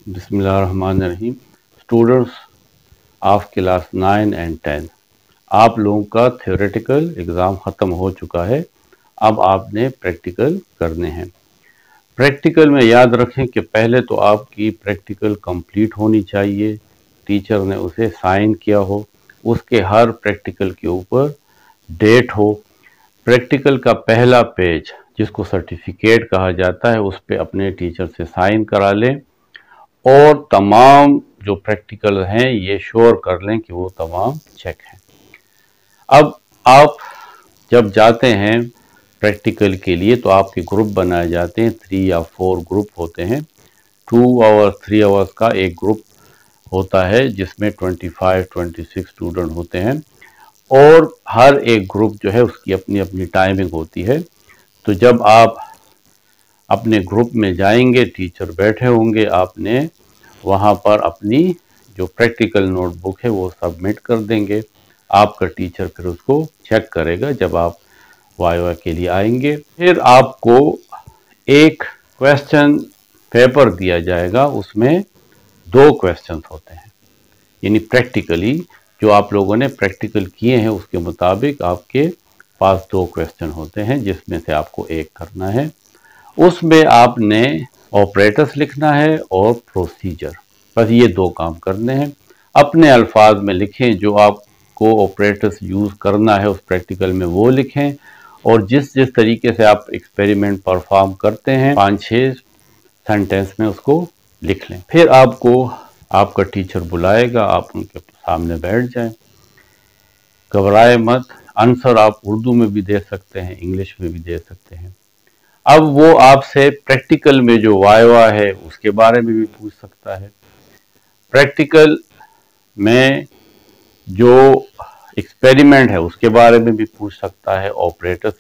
बिस्मिल्लाहिर्रहमानिर्रहीम। Students of class 9 and 10, आप लोगों का थ्योरेटिकल एग्ज़ाम ख़त्म हो चुका है। अब आपने प्रैक्टिकल करने हैं। प्रैक्टिकल में याद रखें कि पहले तो आपकी प्रैक्टिकल कंप्लीट होनी चाहिए, टीचर ने उसे साइन किया हो, उसके हर प्रैक्टिकल के ऊपर डेट हो। प्रैक्टिकल का पहला पेज जिसको सर्टिफिकेट कहा जाता है उस पर अपने टीचर से साइन करा लें और तमाम जो प्रैक्टिकल हैं ये श्योर कर लें कि वो तमाम चेक हैं। अब आप जब जाते हैं प्रैक्टिकल के लिए तो आपके ग्रुप बनाए जाते हैं, 3 या 4 ग्रुप होते हैं। 2 आवर्स 3 आवर्स का एक ग्रुप होता है जिसमें 25-26 स्टूडेंट होते हैं और हर एक ग्रुप जो है उसकी अपनी अपनी टाइमिंग होती है। तो जब आप अपने ग्रुप में जाएंगे, टीचर बैठे होंगे, आपने वहाँ पर अपनी जो प्रैक्टिकल नोटबुक है वो सबमिट कर देंगे। आपका टीचर फिर उसको चेक करेगा जब आप वाइवा के लिए आएंगे। फिर आपको एक क्वेश्चन पेपर दिया जाएगा, उसमें 2 क्वेश्चंस होते हैं, यानी प्रैक्टिकली जो आप लोगों ने प्रैक्टिकल किए हैं उसके मुताबिक आपके पास 2 क्वेश्चन होते हैं जिसमें से आपको एक करना है। उसमें आपने ऑपरेटर्स लिखना है और प्रोसीजर, बस ये 2 काम करने हैं। अपने अल्फाज में लिखें, जो आपको ऑपरेटर्स यूज़ करना है उस प्रैक्टिकल में वो लिखें और जिस जिस तरीके से आप एक्सपेरिमेंट परफॉर्म करते हैं 5-6 सेंटेंस में उसको लिख लें। फिर आपको आपका टीचर बुलाएगा, आप उनके सामने बैठ जाएं, घबराए मत। आंसर आप उर्दू में भी दे सकते हैं, इंग्लिश में भी दे सकते हैं। अब वो आपसे प्रैक्टिकल में जो वाइवा है उसके बारे में भी पूछ सकता है, प्रैक्टिकल में जो एक्सपेरिमेंट है उसके बारे में भी पूछ सकता है, ऑपरेटर्स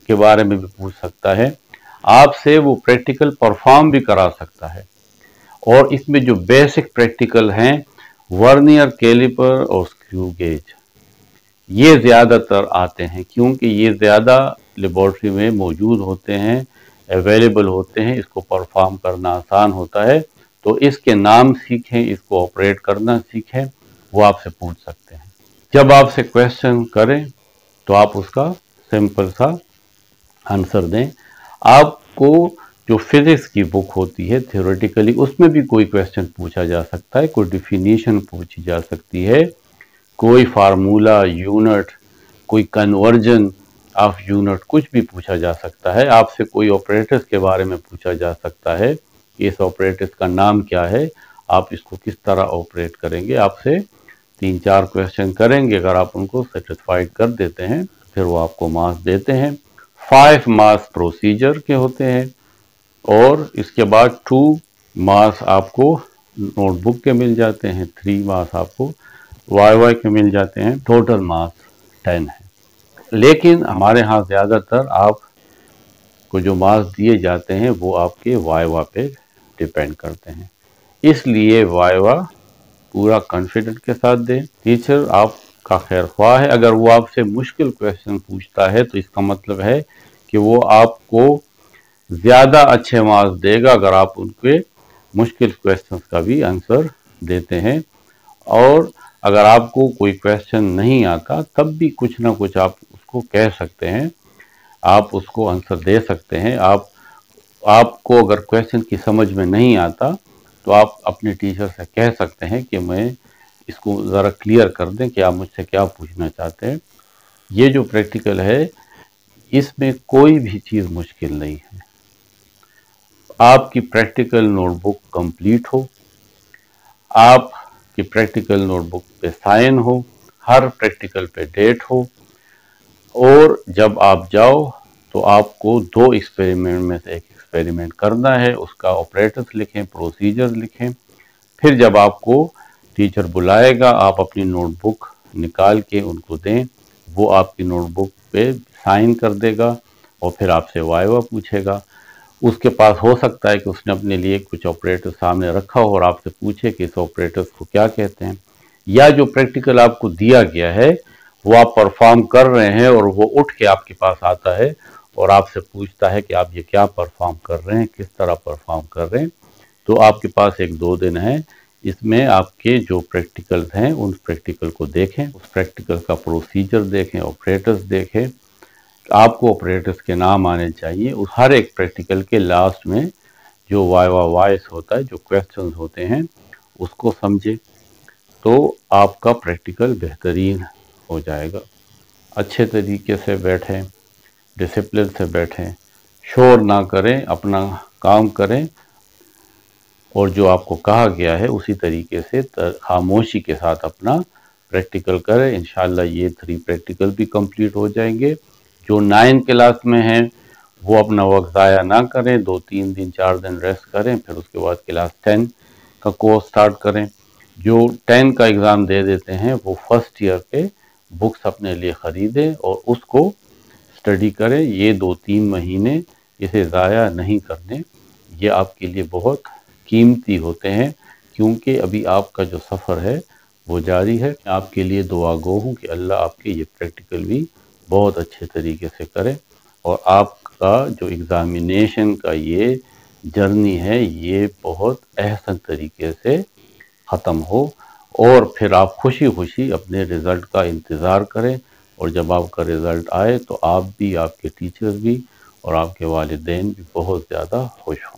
के बारे में भी पूछ सकता है, आपसे वो प्रैक्टिकल परफॉर्म भी करा सकता है। और इसमें जो बेसिक प्रैक्टिकल हैं, वर्नियर कैलिपर और स्क्रू गेज, ये ज़्यादातर आते हैं क्योंकि ये ज़्यादा लेबॉर्ट्री में मौजूद होते हैं, अवेलेबल होते हैं, इसको परफॉर्म करना आसान होता है। तो इसके नाम सीखें, इसको ऑपरेट करना सीखें, वो आपसे पूछ सकते हैं। जब आपसे क्वेश्चन करें तो आप उसका सिंपल सा आंसर दें। आपको जो फिज़िक्स की बुक होती है थ्योरेटिकली, उसमें भी कोई क्वेश्चन पूछा जा सकता है, कोई डिफिनीशन पूछी जा सकती है, कोई फार्मूला, यूनिट, कोई कन्वर्जन ऑफ यूनिट, कुछ भी पूछा जा सकता है। आपसे कोई ऑपरेटर्स के बारे में पूछा जा सकता है कि इस ऑपरेटर्स का नाम क्या है, आप इसको किस तरह ऑपरेट करेंगे। आपसे 3-4 क्वेश्चन करेंगे, अगर आप उनको सेटिस्फाइड कर देते हैं फिर वो आपको मार्क्स देते हैं। 5 मार्क्स प्रोसीजर के होते हैं और इसके बाद 2 मार्क्स आपको नोटबुक के मिल जाते हैं, 3 मार्क्स आपको वाई के मिल जाते हैं, टोटल मार्क्स 10 है। लेकिन हमारे यहाँ ज़्यादातर आपको जो मार्क्स दिए जाते हैं वो आपके वाइवा पे डिपेंड करते हैं, इसलिए वाइवा पूरा कॉन्फिडेंट के साथ दें। टीचर आपका खैर ख्वाह है, अगर वो आपसे मुश्किल क्वेश्चन पूछता है तो इसका मतलब है कि वो आपको ज़्यादा अच्छे मार्क्स देगा अगर आप उनके मुश्किल क्वेश्चन का भी आंसर देते हैं। और अगर आपको कोई क्वेश्चन नहीं आता तब भी कुछ ना कुछ आप उसको कह सकते हैं, आप उसको आंसर दे सकते हैं। आपको अगर क्वेश्चन की समझ में नहीं आता तो आप अपने टीचर से कह सकते हैं कि मैं इसको ज़रा क्लियर कर दें कि आप मुझसे क्या पूछना चाहते हैं। ये जो प्रैक्टिकल है इसमें कोई भी चीज़ मुश्किल नहीं है। आपकी प्रैक्टिकल नोटबुक कंप्लीट हो, आपकी प्रैक्टिकल नोटबुक पे साइन हो, हर प्रैक्टिकल पे डेट हो और जब आप जाओ तो आपको 2 एक्सपेरिमेंट में से एक एक्सपेरिमेंट करना है, उसका ऑपरेटर्स लिखें, प्रोसीजर लिखें। फिर जब आपको टीचर बुलाएगा आप अपनी नोटबुक निकाल के उनको दें, वो आपकी नोटबुक पे साइन कर देगा और फिर आपसे वाइवा पूछेगा। उसके पास हो सकता है कि उसने अपने लिए कुछ ऑपरेटर सामने रखा हो और आपसे पूछे कि इस ऑपरेटर्स को क्या कहते हैं, या जो प्रैक्टिकल आपको दिया गया है वो आप परफॉर्म कर रहे हैं और वो उठ के आपके पास आता है और आपसे पूछता है कि आप ये क्या परफॉर्म कर रहे हैं, किस तरह परफॉर्म कर रहे हैं। تو آپ کے پاس 1-2 دن ہے، اس میں آپ کے جو پریکٹیکلز ہیں ان پریکٹیکل کو دیکھیں، اس پریکٹیکل کا پروسیجر دیکھیں، آپریٹرز دیکھیں، آپ کو آپریٹرز کے نام آنے چاہیے۔ اس ہر ایک پریکٹیکل کے لاسٹ میں جو وائوا وائس ہوتا ہے، جو کویسچنز ہوتے ہیں، اس کو سمجھے تو آپ کا پریکٹیکل بہترین ہو جائے گا۔ اچھے طریقے سے بیٹھیں، ڈسپلن سے بیٹھیں، شور نہ کریں، اپنا کام کریں، اور جو آپ کو کہا گیا ہے اسی طریقے سے خاموشی کے ساتھ اپنا پریکٹیکل کریں۔ انشاءاللہ یہ 3 پریکٹیکل بھی کمپلیٹ ہو جائیں گے۔ جو 9 کلاس میں ہیں وہ اپنا وقت ضائع نہ کریں، 2-3 دن 4 دن ریسٹ کریں، پھر اس کے بعد کلاس 10 کا کورس سٹارٹ کریں۔ جو 10 کا ایگزام دے دیتے ہیں وہ فرسٹ ایئر کے بکس اپنے لیے خریدیں اور اس کو اسٹڈی کریں۔ یہ 2-3 مہینے اسے ضائع نہیں کرنے، یہ آپ کے لیے بہت قیمتی ہوتے ہیں، کیونکہ ابھی آپ کا جو سفر ہے وہ جاری ہے۔ آپ کے لیے دعا گو ہوں کہ اللہ آپ کے یہ پریکٹیکل بھی بہت اچھے طریقے سے کرے اور آپ کا جو ایگزامینیشن کا یہ جرنی ہے یہ بہت احسن طریقے سے ختم ہو، اور پھر آپ خوشی خوشی اپنے رزلٹ کا انتظار کریں، اور جب آپ کا رزلٹ آئے تو آپ بھی، آپ کے ٹیچرز بھی اور آپ کے والدین بھی بہت زیادہ خوش ہوں۔